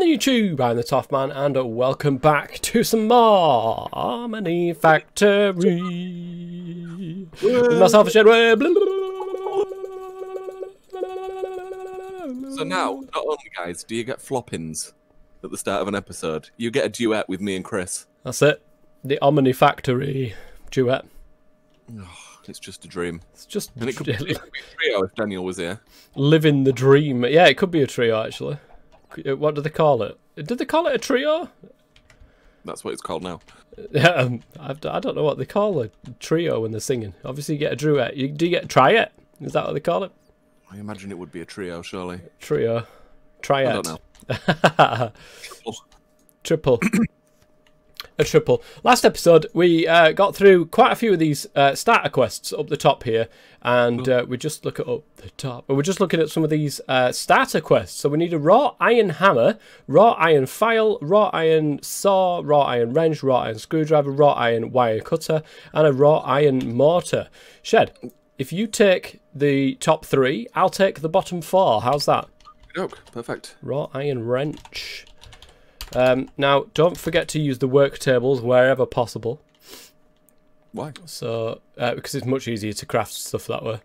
and YouTube, I'm the Toff Man, and welcome back to some more Omnifactory. With myself, a Shedway. So now, not only, guys, do you get flop-ins at the start of an episode, you get a duet with me and Chris. That's it. The Omnifactory duet. Oh, it's just a dream. It's just and it could be a trio if Daniel was here. Living the dream. Yeah, it could be a trio, actually. What do they call it? Did they call it a trio? That's what it's called now. I don't know what they call a trio when they're singing. Obviously, you get a duet. Do you get a triet? Is that what they call it? I imagine it would be a trio, surely. Trio. Triet. I don't know. Triple. A triple. Last episode, we got through quite a few of these starter quests up the top here, and we just look at up the top. We're just looking at some of these starter quests. So we need a raw iron hammer, raw iron file, raw iron saw, raw iron wrench, raw iron screwdriver, raw iron wire cutter, and a raw iron mortar. Shed, if you take the top three, I'll take the bottom four. How's that? Perfect. Raw iron wrench. Now, don't forget to use the work tables wherever possible. Why? So, because it's much easier to craft stuff that way.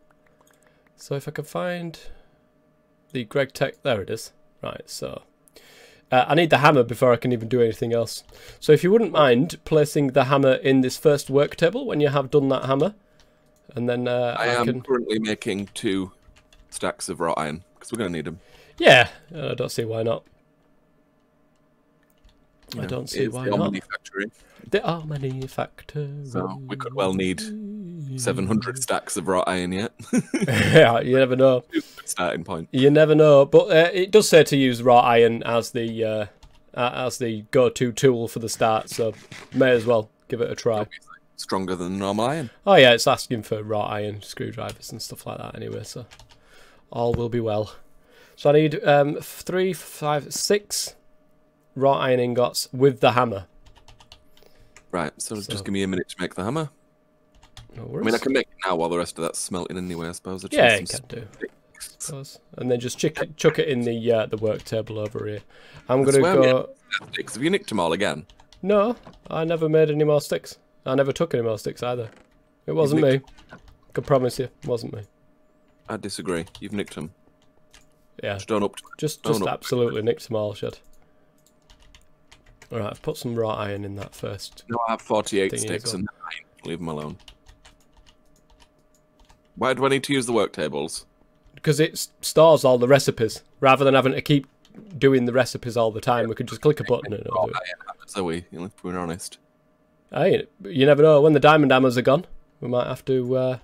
So if I can find the Greg Tech, there it is. Right, so I need the hammer before I can even do anything else. So if you wouldn't mind placing the hammer in this first work table when you have done that hammer, and then I am currently making 2 stacks of wrought iron because we're going to need them. Yeah, I don't see why not. I don't see why not. Omnifactory. The Omnifactory. So we could well need 700 stacks of wrought iron yet. Yeah, you never know. Starting point. You never know, but it does say to use wrought iron as the go-to tool for the start, so may as well give it a try. Obviously stronger than normal iron. Oh yeah, it's asking for wrought iron screwdrivers and stuff like that anyway, so all will be well. So I need 3, 5, 6 raw iron ingots with the hammer. Right, so just give me a minute to make the hammer. No worries. I mean, I can make it now while the rest of that's smelting anyway, I suppose. Yeah, you can do. I suppose. And then just chuck it in the work table over here. I'm going to go... Sticks. Have you nicked them all again? No, I never made any more sticks. I never took any more sticks either. It wasn't me. I can promise you, it wasn't me. I disagree. You've nicked them. Yeah. Just absolutely nicked them all, Shad. Alright, I've put some raw iron in that first. No, I have 48 sticks and 9. Leave them alone. Why do I need to use the work tables? Because it stores all the recipes. Rather than having to keep doing the recipes all the time, we could just click a button and it'll do it. So if we're honest. Hey, you never know. When the diamond hammers are gone, we might have to.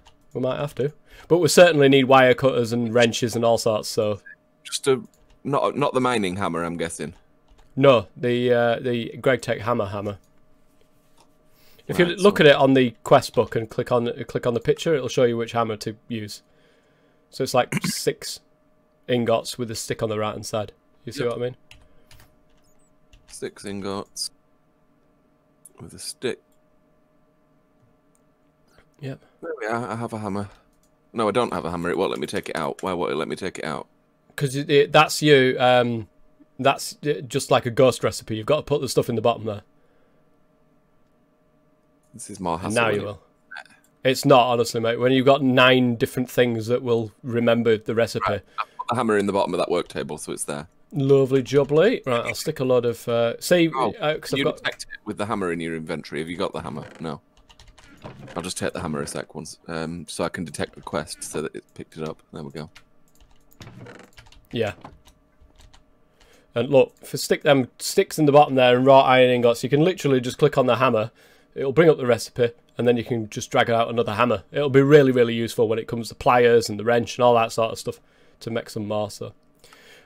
But we certainly need wire cutters and wrenches and all sorts. So just not the mining hammer, I'm guessing. No, the Greg Tech hammer. If you look at it on the quest book and click on the picture, it'll show you which hammer to use. So it's like 6 ingots with a stick on the right hand side. You see what I mean? 6 ingots with a stick. Yep. There we are. I have a hammer. No, I don't have a hammer. It won't let me take it out. Why won't it let me take it out? Because that's you. That's just like a ghost recipe. You've got to put the stuff in the bottom there. This is more hassle. Now you will. It's not, honestly, mate. When you've got 9 different things that will remember the recipe. Right. I put the hammer in the bottom of that work table, so it's there. Lovely jubbly. Right, I'll stick a load of... see, cause you detect it with the hammer in your inventory. Have you got the hammer? No. I'll just take the hammer a sec once, so I can detect the quest so that it picked it up. There we go. Yeah. And look, if I stick them sticks in the bottom there and raw iron ingots, you can literally just click on the hammer. It'll bring up the recipe, and then you can just drag out another hammer. It'll be really, really useful when it comes to pliers and the wrench and all that sort of stuff to make some more. So,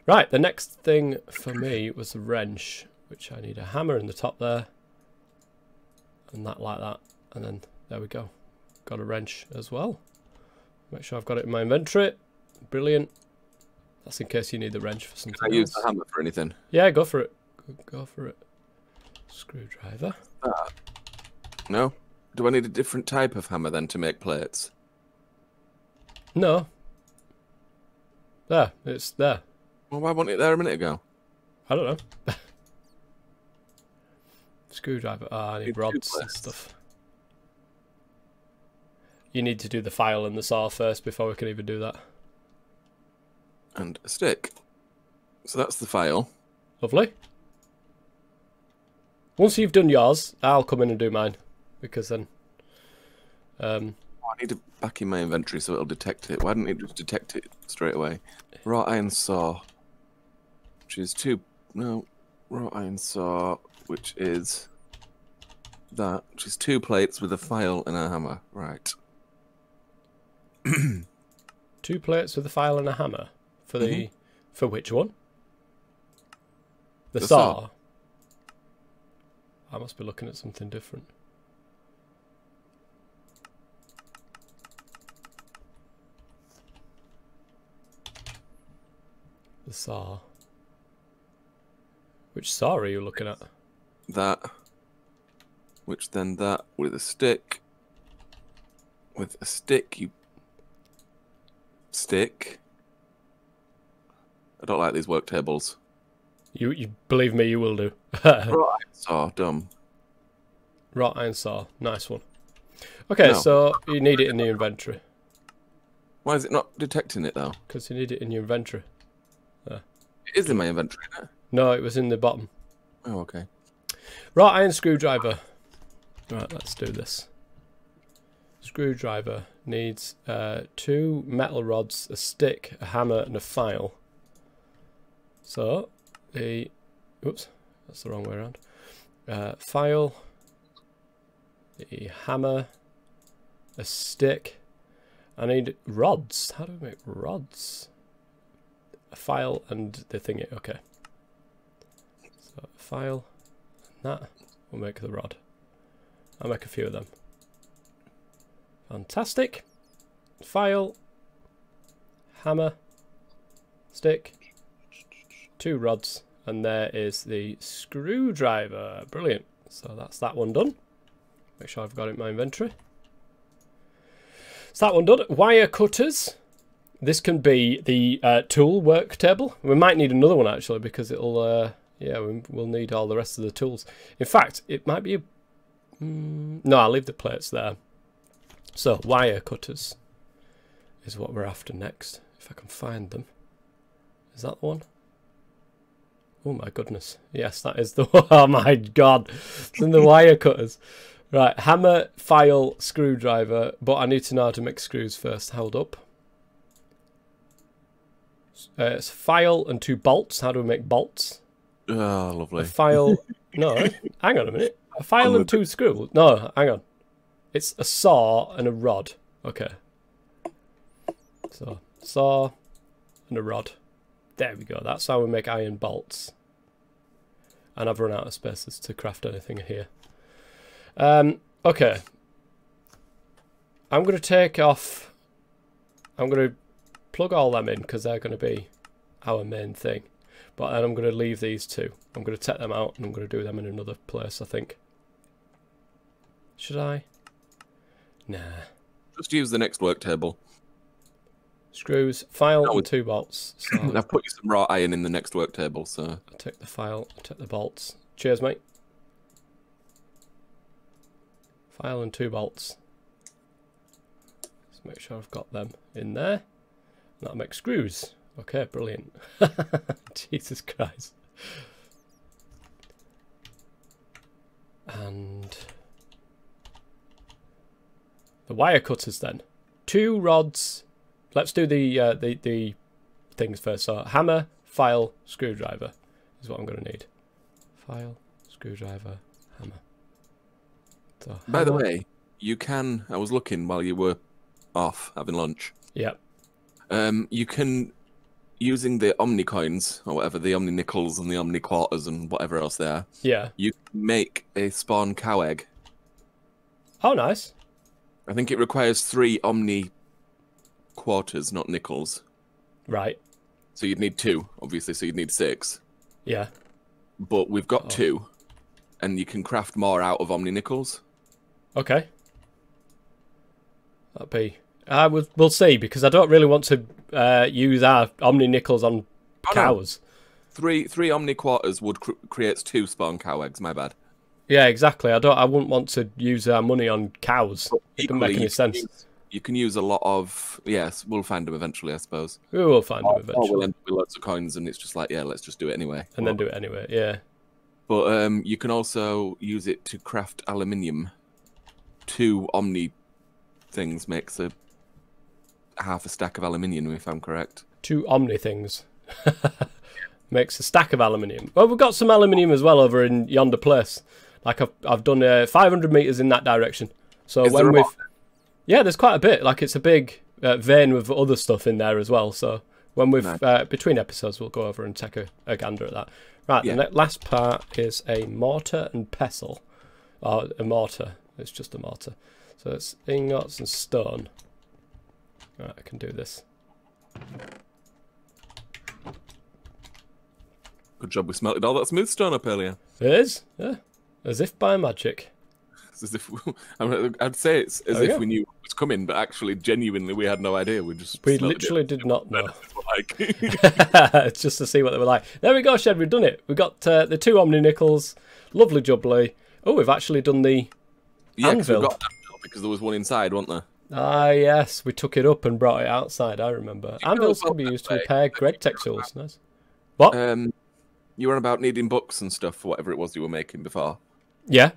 right, the next thing for me was the wrench, which I need a hammer in the top there, and that like that, and then there we go. Got a wrench as well. Make sure I've got it in my inventory. Brilliant. That's in case you need the wrench for something else. Can I use the hammer for anything? Yeah, go for it. Go for it. Screwdriver. No? Do I need a different type of hammer then to make plates? No. There. It's there. Well, why wasn't it there a minute ago? I don't know. Screwdriver. Ah, I need rods and plates. stuff. You need to do the file and the saw first before we can even do that. And a stick. So that's the file. Lovely. Once you've done yours, I'll come in and do mine. Because then... I need it back in my inventory so it'll detect it. Why didn't it just detect it straight away? Wrought iron saw. Which is wrought iron saw, which is that. Which is 2 plates with a file and a hammer. Right. 2 plates with a file and a hammer. For the... For which one? The saw. I must be looking at something different. The saw. Which saw are you looking at? That. Which then that with a stick. With a stick, you... Stick. I don't like these work tables. You believe me, you will do. Right. Saw, dumb. Wrought iron saw. Nice one. Okay, No. so you need it in the inventory. Why is it not detecting it though? Because you need it in your inventory. It is in my inventory, isn't it? No, it was in the bottom. Oh, okay. Wrought iron screwdriver. Right, let's do this. Screwdriver needs 2 metal rods, a stick, a hammer, and a file. So, oops, that's the wrong way around. File, the hammer, a stick. I need rods. How do we make rods? A file and the thingy. Okay. So, file, and that will make the rod. I'll make a few of them. Fantastic. File, hammer, stick, 2 rods, and there is the screwdriver. Brilliant. So that's that one done. Make sure I've got it in my inventory. So that one done. Wire cutters. This can be the tool work table. We might need another one actually because it'll, yeah, we'll need all the rest of the tools. In fact, it might be a... no, I'll leave the plates there. So, wire cutters is what we're after next. If I can find them. Is that the one? Oh my goodness. Yes, that is the one. Oh my god. It's in the wire cutters. Right, hammer, file, screwdriver. But I need to know how to make screws first. Hold up. It's file and 2 bolts. How do we make bolts? Oh, lovely. A file... No, hang on a minute. A file and 2 screws. No, hang on. It's a saw and a rod. Okay. So, saw and a rod. There we go. That's how we make iron bolts. And I've run out of spaces to craft anything here. Okay. I'm going to take off... I'm going to plug all them in because they're going to be our main thing. But then I'm going to leave these 2. I'm going to take them out and I'm going to do them in another place, I think. Should I? Nah. Just use the next work table. Screws, file, and 2 bolts. So I've put you some wrought iron in the next work table, so... I'll take the file, I'll take the bolts. Cheers, mate. File and 2 bolts. Let's make sure I've got them in there. That'll make screws. Okay, brilliant. Jesus Christ. And... the wire cutters then. 2 rods. Let's do the things first. So hammer, file, screwdriver is what I'm going to need. File, screwdriver, hammer. So, By the way, you can... I was looking while you were off having lunch. Yeah. You can, using the Omni coins, or whatever, the Omni nickels and the Omni quarters and whatever else they are, Yeah. you can make a spawn cow egg. Oh, nice. I think it requires 3 Omni quarters, not nickels. Right. So you'd need 2, obviously, so you'd need 6. Yeah. But we've got 2, and you can craft more out of Omni nickels. Okay. That'd be... we'll see, because I don't really want to use our Omni nickels on cows. three Omni quarters would creates 2 spawn cow eggs. My bad. Yeah, exactly. I wouldn't want to use our money on cows. It doesn't make any sense. You can use a lot of... Yes, we'll find them eventually, I suppose. We will find them eventually. Or we'll end up with loads of coins, and it's just like, yeah, let's just do it anyway. And then do it anyway, yeah. But you can also use it to craft aluminium. 2 Omni things makes half a stack of aluminium, if I'm correct. 2 Omni things. Makes a stack of aluminium. Well, we've got some aluminium as well over in yonder place. Like I've done 500 meters in that direction. So when we've... Yeah, there's quite a bit. Like, it's a big vein with other stuff in there as well. So when we've between episodes, we'll go over and take a gander at that. Right, yeah. The last part is a mortar and pestle. Or a mortar. It's just a mortar. So it's ingots and stone. Right, I can do this. Good job we smelted all that smooth stone up earlier. It is, yeah. As if by magic. As if I'd say it's as if we knew it was coming, but actually, genuinely, we had no idea. We literally did not know. It's just to see what they were like. There we go, Shed. We've done it. We've got the 2 Omni nickels. Lovely jubbly. Oh, we've actually done the anvil. We got anvil because there was one inside, wasn't there? Ah, yes. We took it up and brought it outside. I remember. Anvils can be used to repair Greg Tech tools. Nice. What? You were about needing books and stuff for whatever it was you were making before. Yeah.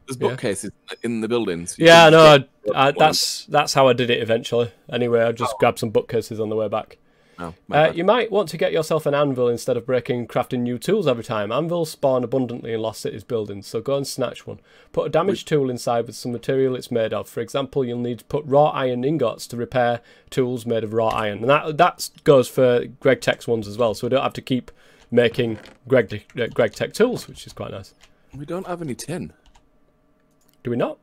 There's bookcases in the buildings. Yeah, no, that's how I did it eventually. Anyway, I just grabbed some bookcases on the way back. Oh, you might want to get yourself an anvil instead of breaking and crafting new tools every time. Anvils spawn abundantly in Lost City's buildings, so go and snatch one. Put a damaged tool inside with some material it's made of. For example, you'll need to put raw iron ingots to repair tools made of raw iron. And that goes for Greg Tech's ones as well, so we don't have to keep making Greg Tech tools, which is quite nice. We don't have any tin. Do we not?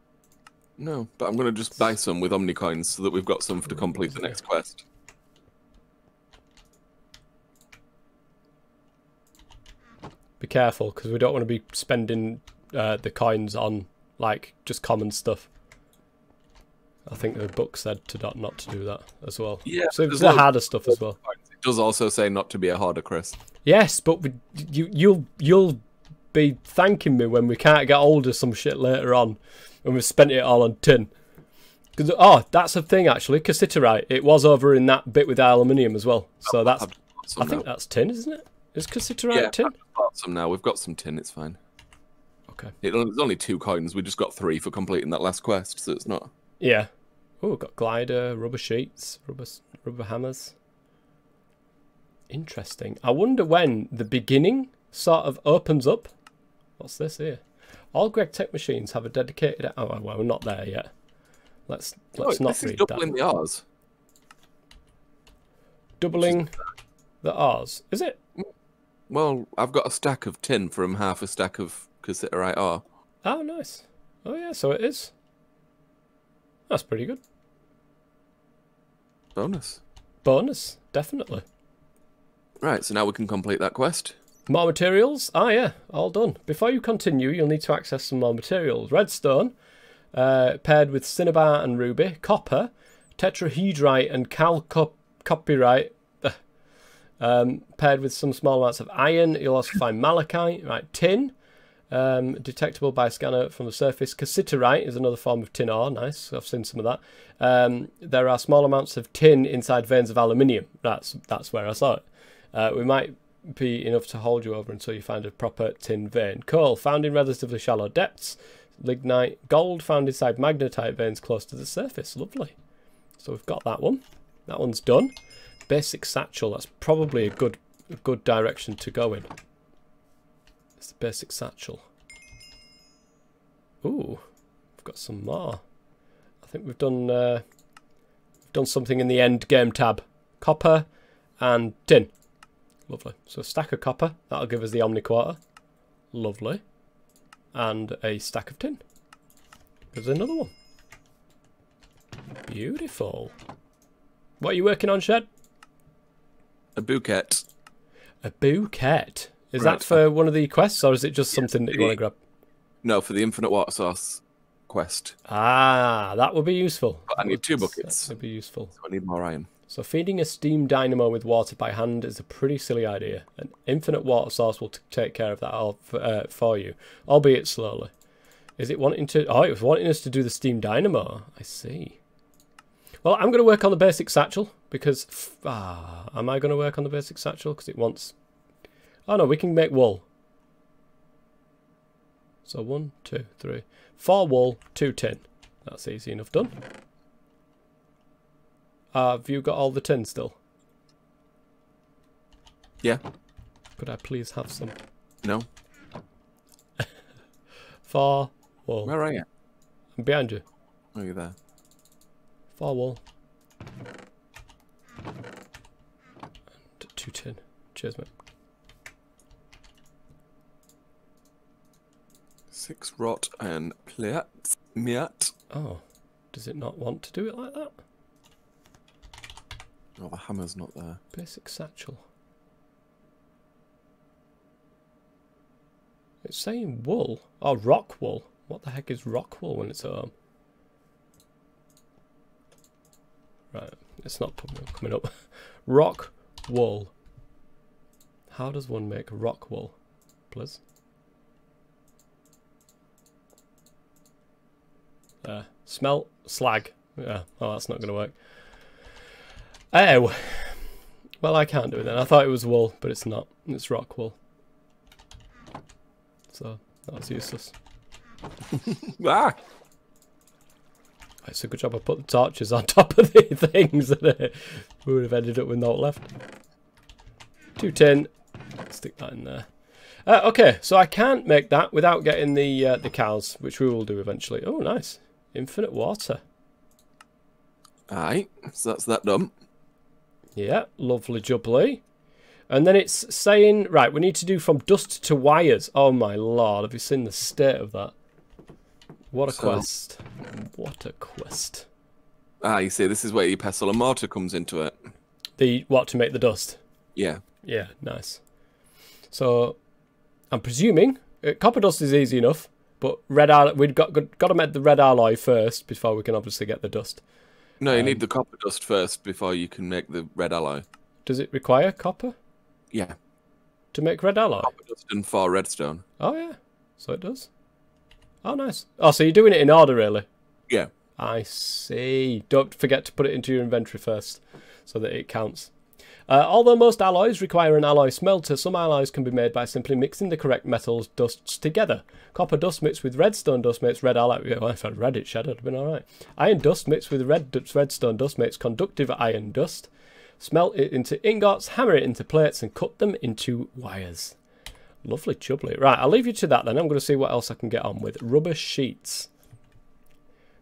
No, but I'm going to just buy some with Omni coins so that we've got some to complete the next quest. Be careful, because we don't want to be spending the coins on, like, just common stuff. I think the book said not to do that as well. Yeah, so the harder stuff as well. It does also say not to be a hoarder, Chris. Yes, but you'll be thanking me when we can't get hold of some shit later on, and we've spent it all on tin. Because that's a thing actually. Cassiterite. It was over in that bit with aluminium as well. So I think that's tin, isn't it? Is cassiterite tin? I've got some now. We've got some tin. It's fine. Okay. It's only 2 coins. We just got 3 for completing that last quest, so it's not. Yeah. Oh, we've got glider, rubber sheets, rubber hammers. Interesting. I wonder when the beginning sort of opens up. What's this here? All Greg Tech machines have a dedicated... Oh, well, we're not there yet. Let's not read that. This is doubling the R's. Doubling the R's. Is it? Well, I've got a stack of tin from half a stack of cassiterite ore. Oh, nice. Oh, yeah, so it is. That's pretty good. Bonus. Bonus, definitely. Right, so now we can complete that quest. More materials? Ah, yeah, all done. Before you continue, you'll need to access some more materials. Redstone, paired with cinnabar and ruby. Copper, tetrahedrite and chalcopyrite, paired with some small amounts of iron. You'll also find malachite. Right, tin, detectable by scanner from the surface. Cassiterite is another form of tin ore. Nice, I've seen some of that. There are small amounts of tin inside veins of aluminium. That's where I saw it. We might be enough to hold you over until you find a proper tin vein. Coal, found in relatively shallow depths. Lignite, gold, found inside magnetite veins close to the surface. Lovely. So we've got that one. That one's done. Basic satchel. That's probably a good direction to go in. It's the basic satchel. Ooh, we've got some more. I think we've done something in the end game tab. Copper and tin. Lovely. So a stack of copper. That'll give us the Omni quarter. Lovely. And a stack of tin. There's another one. Beautiful. What are you working on, Shed? A bouquet. A bouquet. Is that for one of the quests, or is it just something that you want to grab? No, for the infinite water source quest. Ah, that would be useful. But I need 2 buckets. That would be useful. So I need more iron. So feeding a steam dynamo with water by hand is a pretty silly idea. An infinite water source will take care of that all for you, albeit slowly. Is it wanting to... Oh, it was wanting us to do the steam dynamo. I see. Well, I'm going to work on the basic satchel because... am I going to work on the basic satchel? Because it wants... Oh, no, we can make wool. So 1, 2, 3, 4 wool, 2 tin. That's easy enough done. Have you got all the tin still? Yeah. Could I please have some? No. 4 wool. Where are you? I'm behind you. Oh, you're there. 4 wool. And 2 tin. Cheers, mate. 6 rot and plate. Miat. Oh. Does it not want to do it like that? Oh, the hammer's not there. Basic satchel. It's saying wool. Oh, rock wool. What the heck is rock wool when it's at home? Right, it's not coming up. Rock wool. How does one make rock wool? Please. Smelt slag. Yeah, oh, that's not going to work. Oh, well, I can't do it then. I thought it was wool, but it's not. It's rock wool. So that's useless. Ah! It's a good job I put the torches on top of the things, that we would have ended up with naught left. 2 tin. Stick that in there. Okay, so I can't make that without getting the cows, which we will do eventually. Oh, nice. Infinite water. Aye, so that's that done. Yeah, lovely jubbly. And then it's saying, right, we need to do from dust to wires. Oh my lord, have you seen the state of that? What a quest. What a quest. Ah, you see, this is where your pestle and mortar comes into it. The, what, to make the dust? Yeah. Yeah, nice. So, I'm presuming, copper dust is easy enough, but red alloy, we've got to make the red alloy first before we can obviously get the dust. No, you need the copper dust first before you can make the red alloy. Does it require copper? Yeah. To make red alloy? Copper dust and 4 redstone. Oh, yeah. So it does. Oh, nice. Oh, so you're doing it in order, really? Yeah. I see. Don't forget to put it into your inventory first so that it counts. Although most alloys require an alloy smelter, some alloys can be made by simply mixing the correct metals dusts together. Copper dust mixed with redstone dust makes red alloy. Well, if I'd read it, Shed, I'd have been alright. Iron dust mixed with redstone dust makes conductive iron dust. Smelt it into ingots, hammer it into plates, and cut them into wires. Lovely jubbly. Right, I'll leave you to that then. I'm going to see what else I can get on with. Rubber sheets.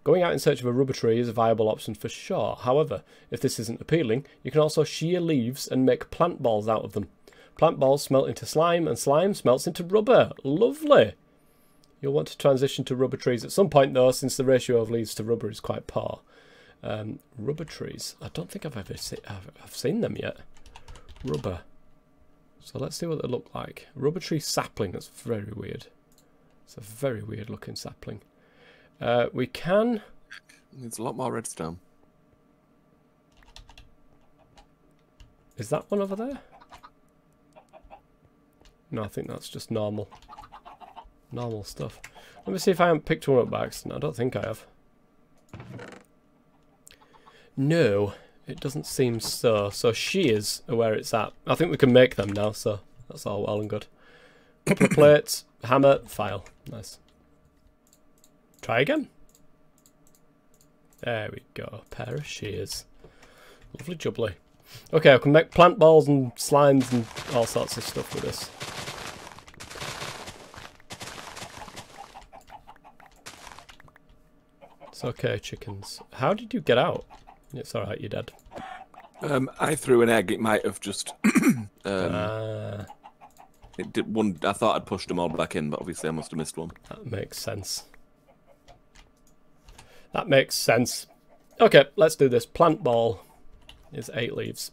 Going out in search of a rubber tree is a viable option for sure. However, if this isn't appealing, you can also shear leaves and make plant balls out of them. Plant balls smelt into slime, and slime smelts into rubber. Lovely. You'll want to transition to rubber trees at some point, though, since the ratio of leaves to rubber is quite poor. Rubber trees. I don't think I've ever seen them yet. Rubber. So let's see what they look like. Rubber tree sapling. That's very weird. It's a very weird looking sapling. We can... There's a lot more redstone. Is that one over there? No, I think that's just normal. Normal stuff. Let me see if I haven't picked one up by accident. I don't think I have. No, it doesn't seem so. So shears are where it's at. I think we can make them now, so that's all well and good. Couple of plates, hammer, file. Nice. Try again. There we go. Pair of shears. Lovely jubbly. Okay, I can make plant balls and slimes and all sorts of stuff with this. It's okay, chickens. How did you get out? It's alright, you're dead. I threw an egg. It might have just... It did one. I thought I'd pushed them all back in, but obviously I must have missed one. That makes sense. That makes sense. Okay, let's do this. Plant ball is 8 leaves.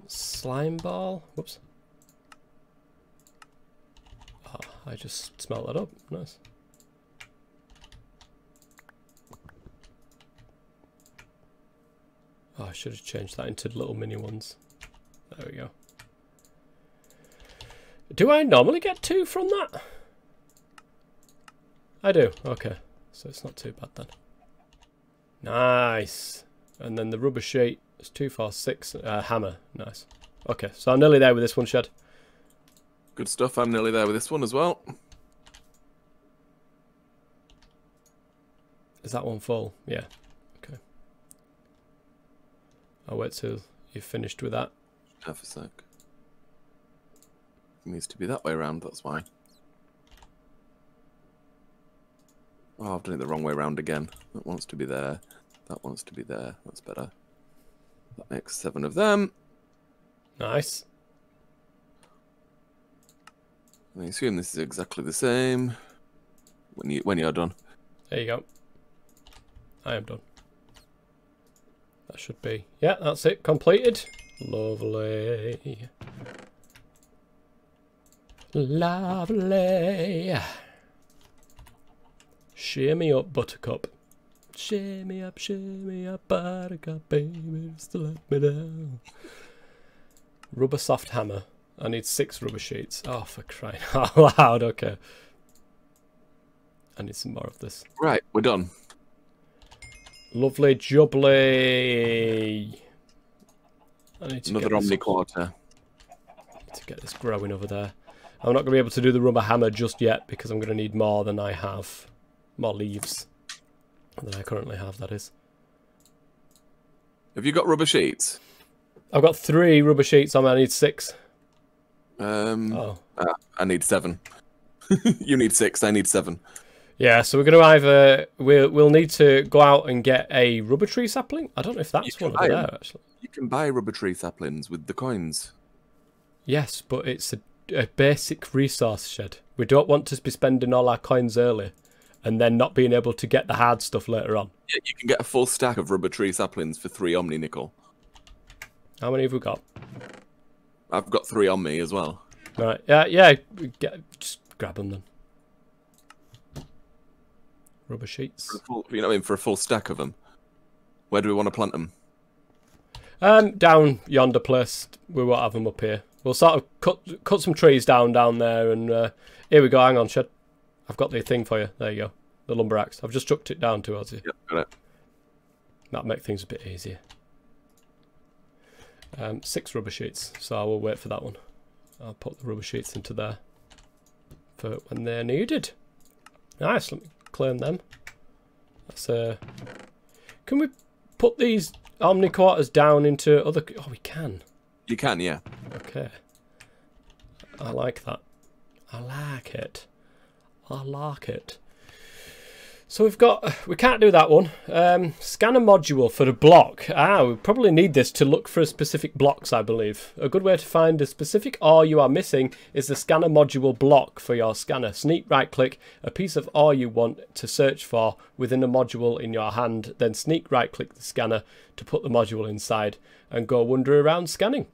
Slime ball. Whoops. Oh, I just smelt that up. Nice. Oh, I should have changed that into little mini ones. There we go. Do I normally get 2 from that? I do. Okay. So it's not too bad then. Nice. And then the rubber sheet is 2, 4, 6. Hammer. Nice. Okay. So I'm nearly there with this one, Shed. Good stuff. I'm nearly there with this one as well. Is that one full? Yeah. Okay. I'll wait till you've finished with that. Half a sec. It needs to be that way around, that's why. Oh, I've done it the wrong way around again. That wants to be there. That wants to be there. That's better. That makes 7 of them. Nice. I assume this is exactly the same when you're done. There you go. I am done. That should be... Yeah, that's it. Completed. Lovely. Lovely. Shimmy up, buttercup. Shimmy up, buttercup, baby. Just to let me down. Rubber soft hammer. I need 6 rubber sheets. Oh, for crying out loud. Okay. I need some more of this. Right, we're done. Lovely jubbly. I need to Another Omni quarter. to get this growing over there. I'm not going to be able to do the rubber hammer just yet because I'm going to need more than I have. More leaves than I currently have, that is. Have you got rubber sheets? I've got 3 rubber sheets on. I need 6. I need 7. You need 6. I need 7. Yeah, so we're going to either we'll need to go out and get a rubber tree sapling. I don't know if that's one over there actually. You can buy rubber tree saplings with the coins. Yes, but it's a basic resource, Shed. We don't want to be spending all our coins early and then not being able to get the hard stuff later on. Yeah, you can get a full stack of rubber tree saplings for 3 Omni nickel. How many have we got? I've got 3 on me as well. Right, yeah, just grab them then. Rubber sheets. For a full, you know what I mean? For a full stack of them. Where do we want to plant them? Down yonder place. We won't have them up here. We'll sort of cut some trees down there, and here we go. Hang on, Shed. I've got the thing for you. There you go. The lumber axe. I've just chucked it down towards you. Yep, got it. That'll make things a bit easier. 6 rubber sheets, so I will wait for that one. I'll put the rubber sheets into there for when they're needed. Nice. Let me claim them. That's Can we put these Omni quarters down into other? Oh, we can. You can, yeah. Okay. I like that. I like it. I like it. So we can't do that one. Scanner module for the block. We probably need this to look for specific blocks, I believe. A good way to find a specific ore you are missing is the scanner module block for your scanner. Sneak right click a piece of ore you want to search for within a module in your hand, then sneak right click the scanner to put the module inside and go wander around scanning.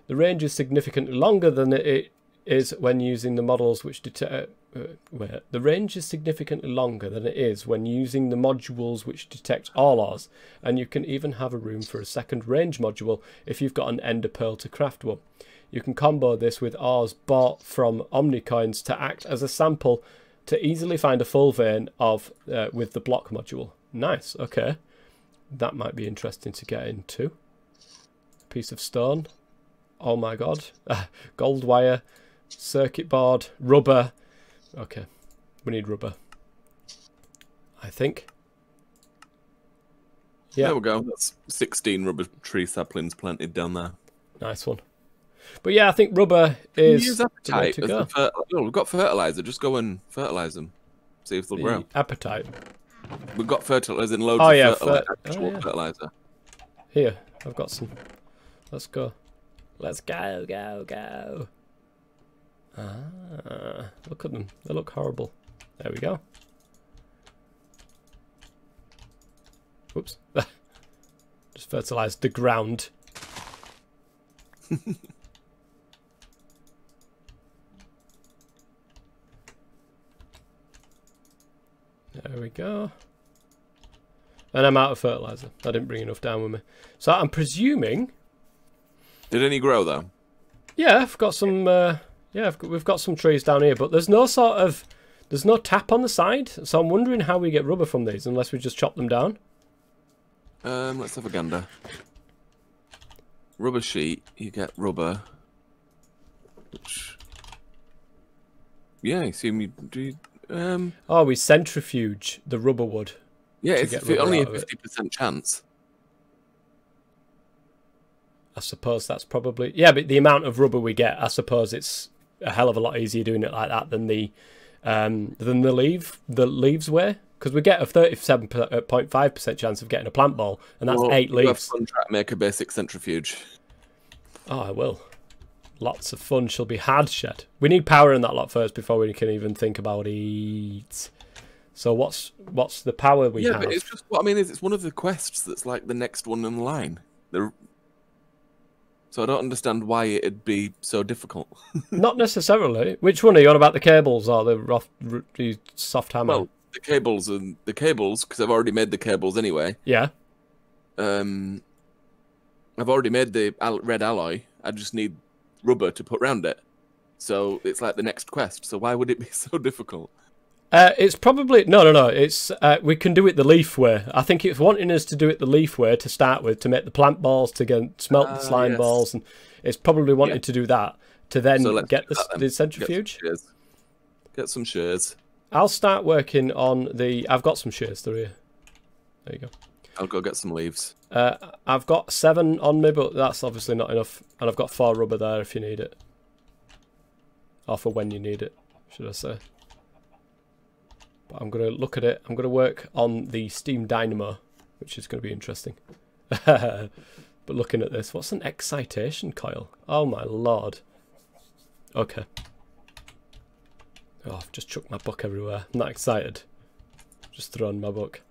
The range is significantly longer than it is when using the models which detect... the range is significantly longer than it is when using the modules which detect all ores, and you can even have a room for a second range module if you've got an ender pearl to craft one. You can combo this with ores bought from Omnicoins to act as a sample to easily find a full vein of with the block module. Nice, okay. That might be interesting to get into. A piece of stone. Oh my god. Gold wire, circuit board, rubber. Okay, we need rubber, I think. Yeah. There we go. That's 16 rubber tree saplings planted down there. Nice one. But yeah, I think rubber is use apatite the way to go. We've got fertilizer. Just go and fertilize them. See if they'll grow. Apatite. We've got fertilizer in loads of fertilizer. Here, I've got some. Let's go. Let's go, go, go. Look at them. They look horrible. There we go. Whoops. Just fertilized the ground. There we go. And I'm out of fertilizer. I didn't bring enough down with me. So I'm presuming... Did any grow, though? Yeah, I've got some... we've got some trees down here, but there's no sort of... There's no tap on the side, so I'm wondering how we get rubber from these, unless we just chop them down. Let's have a gander. Rubber sheet, you get rubber. Which... Yeah, I assume you do... Oh, we centrifuge the rubber wood. Yeah, it's only a 50% chance. I suppose that's probably... Yeah, but the amount of rubber we get, I suppose it's a hell of a lot easier doing it like that than the leaves way. Because we get a 37.5% chance of getting a plant ball, and that's 8 leaves. You have fun trying to make a basic centrifuge. Oh, I will. Lots of fun shall be had, Shed. We need power in that lot first before we can even think about it. So what's the power we have? Yeah, but it's just what I mean is it's one of the quests that's like the next one in line. So I don't understand why it'd be so difficult. Not necessarily. Which one are you on about? The cables or the soft hammer? Well, the cables because I've already made the cables anyway. Yeah. I've already made the red alloy. I just need rubber to put round it. So it's like the next quest. So why would it be so difficult? It's probably no. It's we can do it the leaf way. I think it's wanting us to do it the leaf way to start with, to make the plant balls, to smelt the slime balls, and it's probably wanting to do that to then get the centrifuge. Get some shears. I'll start working on the. I've got some shears through here. There you go. I'll go get some leaves. I've got 7 on me, but that's obviously not enough, and I've got 4 rubber there if you need it, or for when you need it, should I say. But I'm going to look at it. I'm going to work on the steam dynamo, which is going to be interesting. But looking at this, what's an excitation coil? Oh my lord. Okay. Oh, I've just chucked my book everywhere. I'm not excited. Just thrown my book.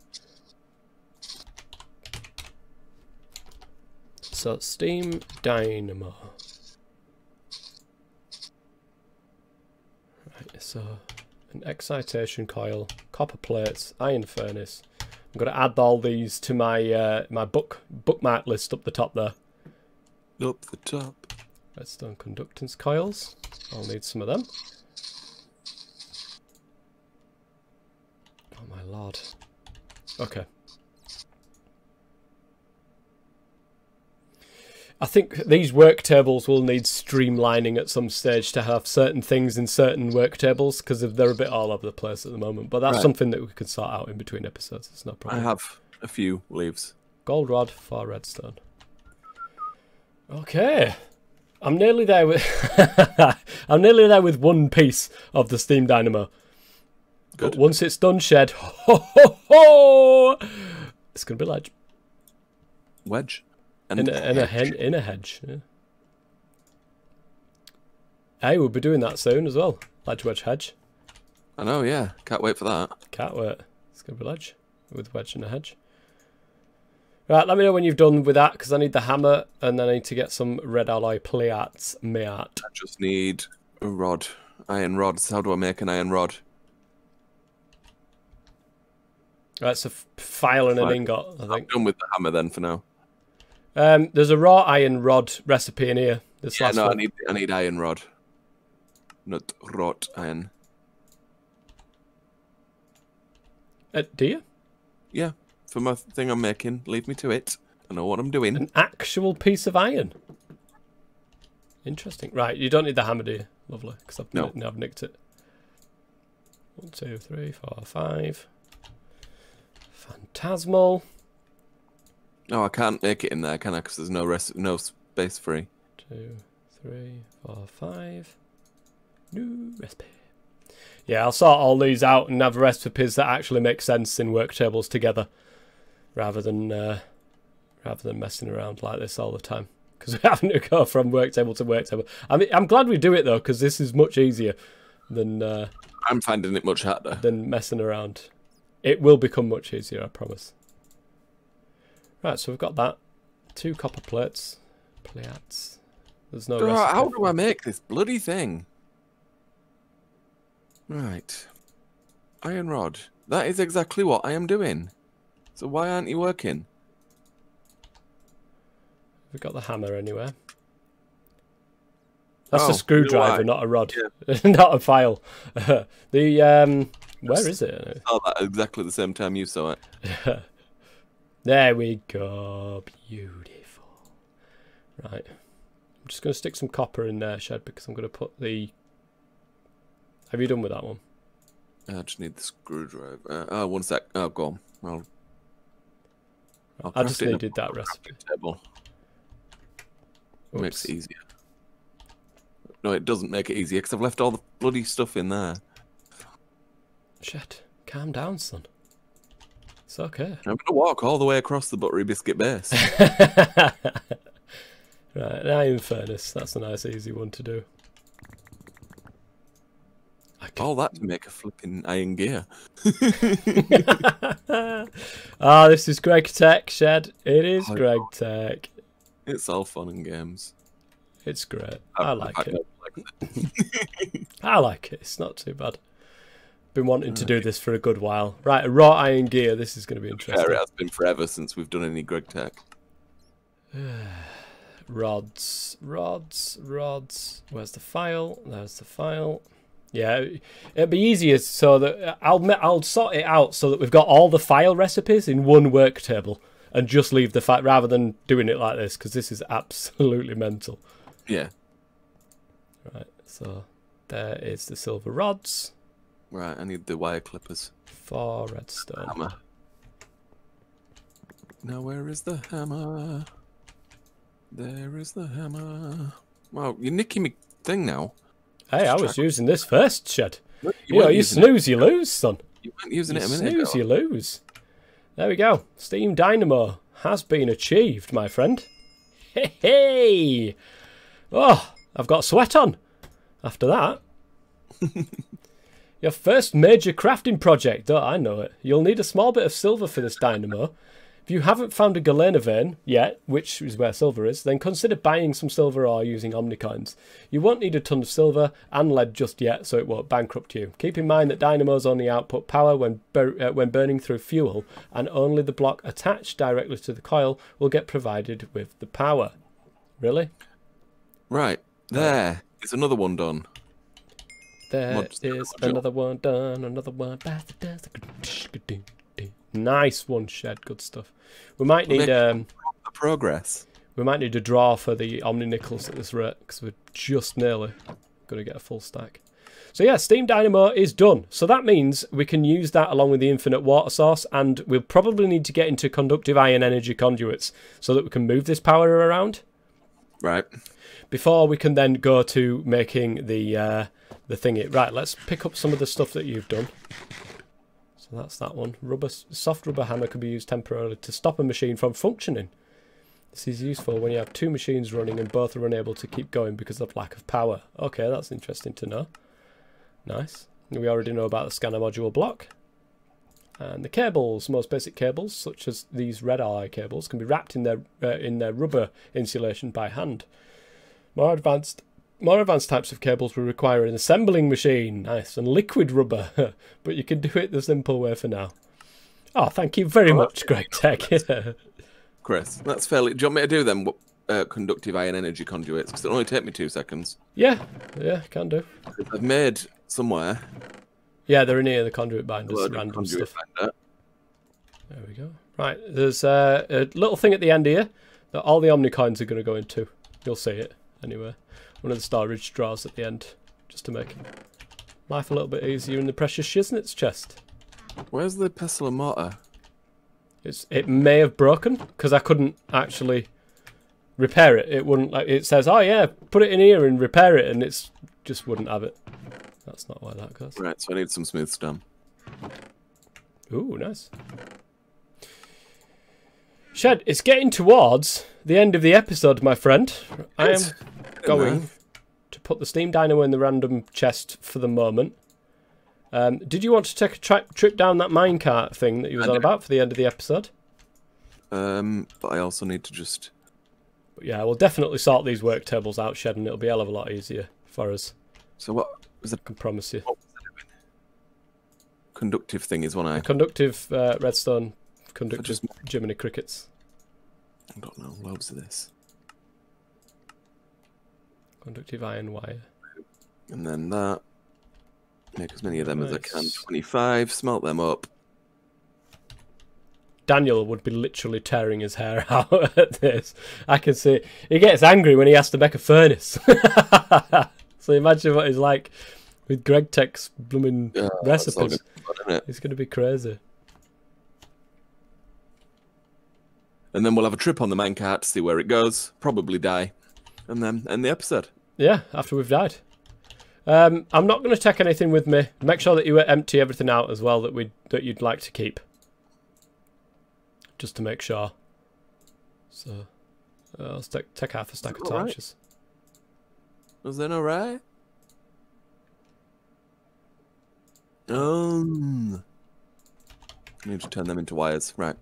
So, steam dynamo. Right, so... an excitation coil, copper plates, iron furnace. I'm going to add all these to my my bookmark list up the top there. Up the top. Redstone conductance coils. I'll need some of them. Oh my lord. Okay. I think these work tables will need streamlining at some stage to have certain things in certain work tables, because they're a bit all over the place at the moment. But that's something that we could sort out in between episodes. It's no problem. I have a few leaves. Gold rod for redstone. Okay. I'm nearly there with I'm nearly there with one piece of the steam dynamo. Good. But once it's done, Shed, it's gonna be ledge. Wedge. In a hedge. Yeah. Hey, we'll be doing that soon as well. Ledge, wedge, hedge. I know, yeah. Can't wait for that. Can't wait. It's going to be ledge with wedge and a hedge. Right, let me know when you've done with that, because I need the hammer, and then I need to get some red alloy plates made. I just need a rod. Iron rods. How do I make an iron rod? Right, it's a file and an ingot, I think. I'm done with the hammer then for now. There's a raw iron rod recipe in here. I need iron rod. Not wrought iron. Do you? Yeah, for my thing I'm making. Leave me to it. I know what I'm doing. An actual piece of iron. Interesting. Right, you don't need the hammer, do you? Lovely, because I've nicked it. 1, 2, 3, 4, 5. Phantasmal. No, I can't make it in there, can I? Because there's no space free. 2, 3, 4, 5. New recipe. Yeah, I'll sort all these out and have recipes that actually make sense in work tables together, rather than messing around like this all the time. Because we're having to go from work table to work table. I mean, I'm glad we do it though, because this is much easier than. I'm finding it much harder than messing around. It will become much easier, I promise. Right, so we've got that. 2 copper plates. There's no recipe. How do I make this bloody thing? Right. Iron rod. That is exactly what I am doing. So why aren't you working? We've got the hammer anywhere. That's a Oh, screwdriver, UI. not a rod. Yeah. Not a file. Where is it? I saw that at exactly the same time you saw it. There we go. Beautiful. Right. I'm just going to stick some copper in there, Shed, because I'm going to put the... Have you done with that one? I just need the screwdriver. Oh, one sec. Oh, go on. I just needed that recipe. Table. Oops. Makes it easier. No, it doesn't make it easier because I've left all the bloody stuff in there. Shed, calm down, son. It's okay. I'm going to walk all the way across the buttery biscuit base. Right, now in fairness, that's a nice easy one to do. All that to make a flipping iron gear. Ah, this is Greg Tech, Shed. It is Greg Tech. It's all fun and games. It's great. I like it. I like it. It's not too bad. Been wanting to do this for a good while. Right, a raw iron gear. This is going to be interesting. Yeah, it has been forever since we've done any Greg Tech. Rods. Where's the file? There's the file. Yeah, it'd be easier so that I'll sort it out so that we've got all the file recipes in one work table and just leave the file rather than doing it like this, because this is absolutely mental. Yeah. Right, so there is the silver rods. Right, I need the wire clippers. 4 redstone. Hammer. Now where is the hammer? There is the hammer. Wow, you're nicking me thing now. Hey, I was using this first, Shed. You snooze, you lose, son. You weren't using it a minute snooze, ago. you lose. There we go. Steam Dynamo has been achieved, my friend. Hey, hey! Oh, I've got sweat on after that. Your first major crafting project. Oh, I know it. You'll need a small bit of silver for this dynamo. If you haven't found a galena vein yet, which is where silver is, then consider buying some silver ore using Omnicoins. You won't need a ton of silver and lead just yet, so it won't bankrupt you. Keep in mind that dynamos only output power when burning through fuel, and only the block attached directly to the coil will get provided with the power. Really? Right, there is another one done. There is another one done, another one. Nice one, Shed. Good stuff. We might need progress. We might need a draw for the Omni Nickels at this rate, because we're just nearly going to get a full stack. So yeah, Steam Dynamo is done. So that means we can use that along with the infinite water source, and we'll probably need to get into conductive ion energy conduits so that we can move this power around. Right. Before we can then go to making the thingy. Right, let's pick up some of the stuff that you've done. So that's that one. Soft rubber hammer can be used temporarily to stop a machine from functioning. This is useful when you have 2 machines running and both are unable to keep going because of lack of power. Okay, that's interesting to know. Nice. We already know about the scanner module block. And the cables, most basic cables, such as these red ally cables, can be wrapped in their rubber insulation by hand. More advanced types of cables will require an assembling machine. Nice. And liquid rubber. But you can do it the simple way for now. Oh, thank you very much, Greg Tech. Chris, that's fairly... Do you want me to do them conductive ion energy conduits? Because it'll only take me 2 seconds. Yeah, can do. I've made somewhere... Yeah, they're in here, the conduit binders, random stuff. Binder. There we go. Right, there's a little thing at the end here that all the Omnicoins are going to go into. You'll see it, anyway. One of the storage drawers at the end, just to make life a little bit easier in the precious shiznits chest. Where's the pestle and mortar? It may have broken, because I couldn't actually repair it. It wouldn't, like, it says, oh yeah, put it in here and repair it, and it's just wouldn't have it. That's not why that goes. Right, so I need some smooth stone. Ooh, nice. Shed, it's getting towards the end of the episode, my friend. I am going to put the Steam Dynamo in the random chest for the moment. Did you want to take a trip down that minecart thing that you was on about for the end of the episode? But I also need to just... But yeah, we'll definitely sort these work tables out, Shed, and it'll be a hell of a lot easier for us. So what was it? I can promise you. Conductive thing is one I... A conductive redstone Conductive Jiminy crickets. I don't know, loads of this. Conductive iron wire. And then that. Make as many of them as I can. 25, smelt them up. Daniel would be literally tearing his hair out at this. I can see. He gets angry when he has to make a furnace. So imagine what he's like with Greg Tech's blooming recipes. It's going to be crazy. And then we'll have a trip on the minecart to see where it goes. Probably die. And then end the episode. Yeah, after we've died. I'm not going to take anything with me. Make sure that you empty everything out as well that you'd like to keep. Just to make sure. So, I'll take half a stack of torches. Right? Was that alright? I need to turn them into wires. Right.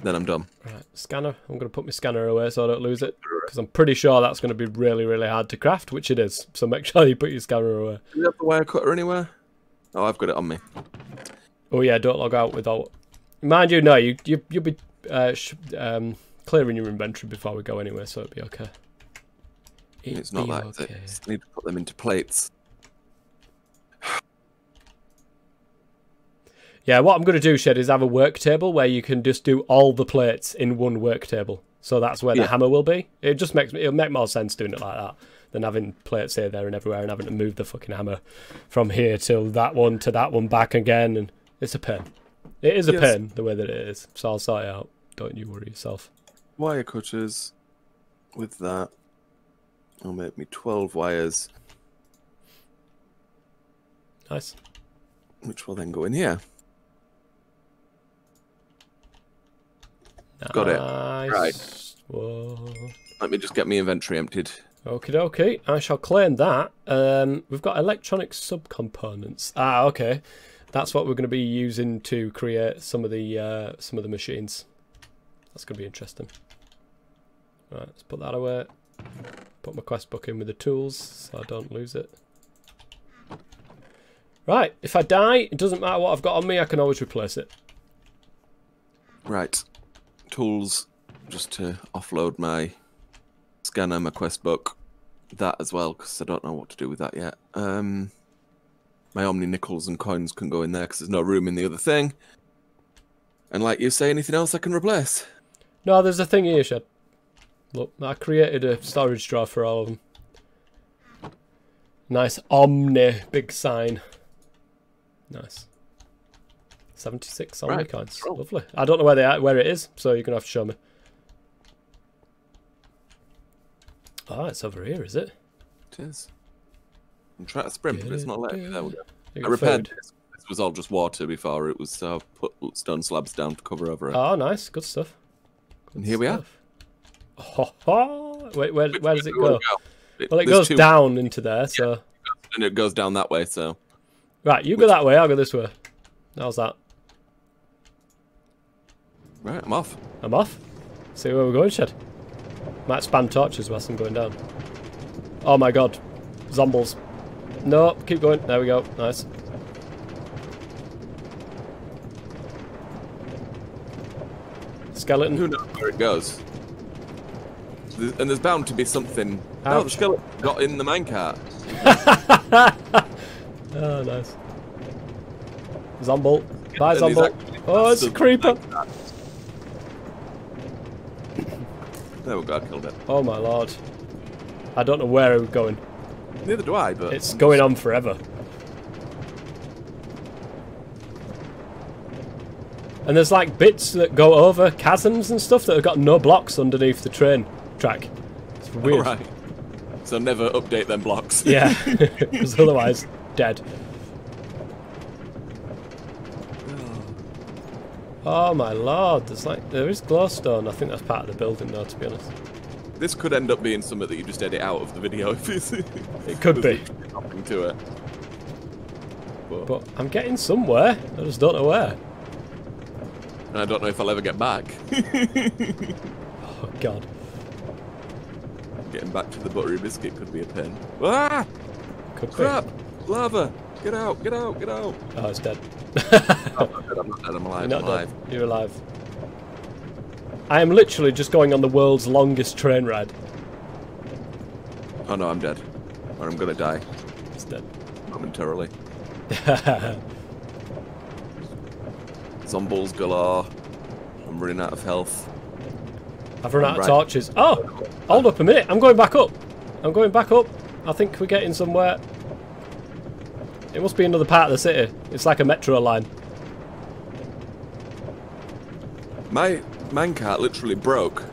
Then I'm done. Right, scanner. I'm going to put my scanner away so I don't lose it. Because I'm pretty sure that's going to be really, really hard to craft, which it is. So make sure you put your scanner away. Do you have the wire cutter anywhere? Oh, I've got it on me. Oh yeah, don't log out without... Mind you, no, you'll be clearing your inventory before we go anyway, so it'll be okay. It's not like that. I just need to put them into plates. Yeah, what I'm going to do, Shed, is have a work table where you can just do all the plates in one work table. So that's where the hammer will be. It'll make more sense doing it like that than having plates here, there, and everywhere, and having to move the fucking hammer from here till that one to that one back again. And it's a pain. It is a pain the way that it is. So I'll sort it out. Don't you worry yourself. Wire cutters with that. I'll make me 12 wires. Nice. Which will then go in here. Nice. Got it. Right. Whoa. Let me just get my inventory emptied. Okie dokie. I shall claim that. We've got electronic subcomponents. Ah, okay. That's what we're going to be using to create some of the machines. That's going to be interesting. Right, let's put that away. Put my quest book in with the tools so I don't lose it. Right, if I die, it doesn't matter what I've got on me, I can always replace it. Right. Tools, just to offload my scanner, my quest book. That as well, because I don't know what to do with that yet. My Omni nickels and coins can go in there because there's no room in the other thing. And like you say, anything else I can replace? No, there's a thing here, Shed. Look, I created a storage drawer for all of them. Nice Omni big sign. Nice. 76 Omni coins. Cool. Lovely. I don't know where it is, so you're gonna have to show me. Oh, it's over here, is it? It is. I'm trying to sprint, but it's not letting me. There we go. I repaired this. This was all just water before it was, so I put stone slabs down to cover over it. Oh, nice. Good stuff. And here we are. Oh, wait, where does it go? Well, it goes down into there, so... Yeah, and it goes down that way, so... Right, you go that way, I'll go this way. How's that? Right, I'm off. I'm off? See where we're going, Shed. Might spam torches whilst I'm going down. Oh my god. Zombles. No, keep going. There we go. Nice. Skeleton. Who knows where it goes? And there's bound to be something... Ouch. Oh, the skeleton got in the minecart. Oh, nice. Zomble. Bye, Zomble. Oh, it's a creeper. There we go, I killed it. Oh my lord. I don't know where we're going. Neither do I, but... It's going on forever. And there's like bits that go over chasms and stuff that have got no blocks underneath the train track. It's weird. Alright. So never update them blocks. Yeah, because otherwise, dead. Oh my lord, there is glowstone. I think that's part of the building though, to be honest. This could end up being something that you just edit out of the video if it could be. Nothing to it. But I'm getting somewhere. I just don't know where. And I don't know if I'll ever get back. Oh god. Getting back to the buttery biscuit could be a pain. Ah! Could Crap! Lava! Get out! Get out! Get out! Oh, it's dead. I'm not dead. I'm alive. You're not I'm alive. dead. You're alive. I am literally just going on the world's longest train ride. Oh no, I'm dead. Or I'm gonna die. It's dead. Momentarily. Zombies galore. I'm running out of health. I've run out of torches. Oh! Hold up a minute. I'm going back up. I'm going back up. I think we're getting somewhere. It must be another part of the city. It's like a metro line. My minecart literally broke.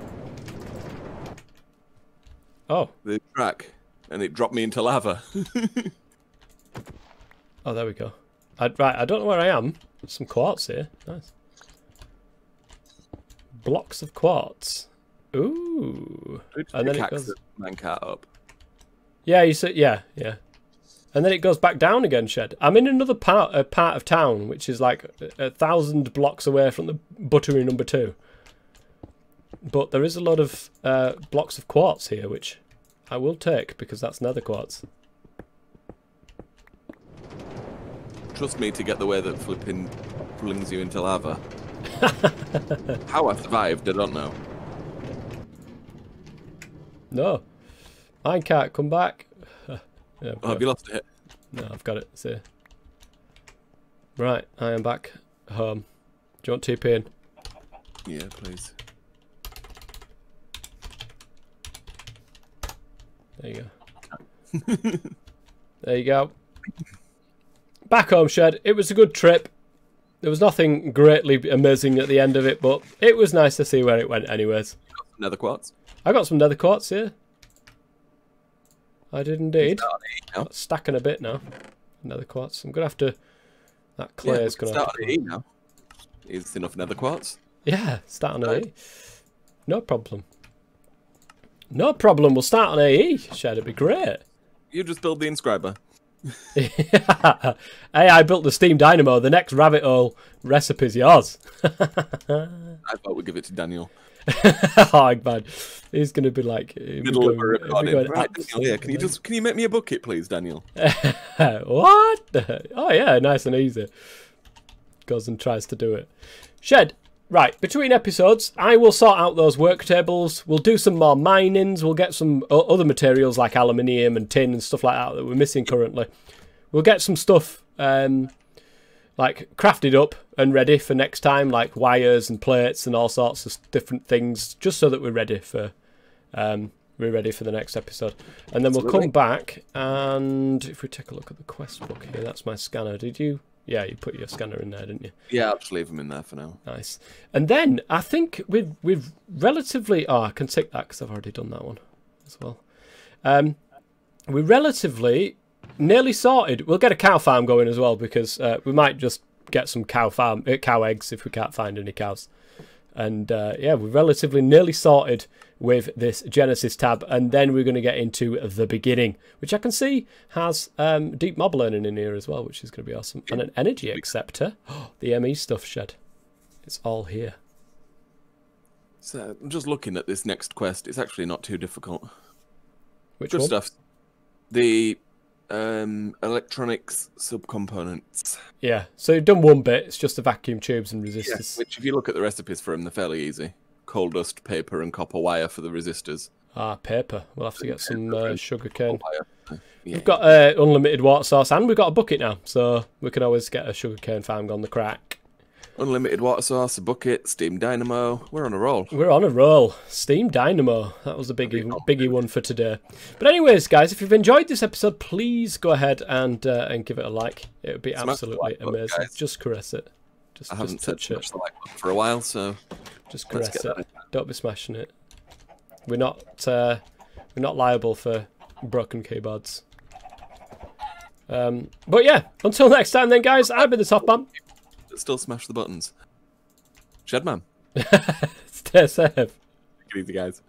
Oh. The track. And it dropped me into lava. Oh, there we go. Right, I don't know where I am. There's some quartz here. Nice. Blocks of quartz. Ooh. And then it goes... the minecart up. Yeah, you said, yeah. And then it goes back down again, Shed. I'm in another part of town, which is like 1,000 blocks away from the buttery number 2. But there is a lot of blocks of quartz here, which I will take because that's nether quartz. Trust me to get the way that flipping flings you into lava. How I survived, I don't know. No. Minecart, come back. Yeah, oh, have you lost it? No, I've got it. It's here. Right, I am back home. Do you want TP in? Yeah, please. There you go. There you go. Back home, Shed. It was a good trip. There was nothing greatly amazing at the end of it, but it was nice to see where it went anyways. You got some nether quartz? I got some nether quartz here. I did indeed. Stacking a bit now. Nether quartz. I'm gonna have to. That clay is gonna. Start on E now. Is enough nether quartz? Yeah, start on AE. No problem. No problem. We'll start on AE. Shed, it'd be great. You just build the inscriber. Hey, I built the Steam Dynamo. The next rabbit hole recipe's yours. I thought we'd give it to Daniel. Oh man, he's gonna be like middle of a recording. Right, Daniel, yeah. Can you make me a bucket, please, Daniel? What? Oh yeah, nice and easy. Goes and tries to do it. Shed. Right, between episodes, I will sort out those work tables. We'll do some more minings. We'll get some other materials like aluminium and tin and stuff like that we're missing currently. We'll get some stuff like crafted up and ready for next time, like wires and plates and all sorts of different things, just so that we're ready for the next episode. And then we'll come back, and if we take a look at the quest book here, that's my scanner. Did you? Yeah, you put your scanner in there, didn't you? Yeah, I'll just leave them in there for now. Nice. And then I think we've relatively... Oh, I can tick that because I've already done that one as well. We're relatively nearly sorted. We'll get a cow farm going as well because we might just get some cow eggs if we can't find any cows. And yeah, we're relatively nearly sorted with this Genesis tab, and then we're going to get into the beginning, which I can see has deep mob learning in here as well, which is going to be awesome. And an energy acceptor. Oh, the ME stuff, Shed. It's all here. So I'm just looking at this next quest. It's actually not too difficult. Which Good one? stuff. The electronics subcomponents. Yeah, so you've done one bit. It's just the vacuum tubes and resistors. Yeah, which, if you look at the recipes for them, they're fairly easy. Coal dust, paper, and copper wire for the resistors. Ah, paper. We'll have to get some sugar cane. Yeah. We've got unlimited water source, and we've got a bucket now, so we can always get a sugar cane farm on the crack. Unlimited water source, a bucket, steam dynamo. We're on a roll. We're on a roll. Steam Dynamo. That was a biggie one for today. But anyways, guys, if you've enjoyed this episode, please go ahead and give it a like. It would be absolutely amazing. Guys. Just caress it. I haven't touch touched the like button for a while, so just caress it. Don't be smashing it. We're not liable for broken keyboards. But yeah, until next time then, guys, I've been the Top Man. Still smash the buttons. Shedman. Stay safe. Take it easy, guys.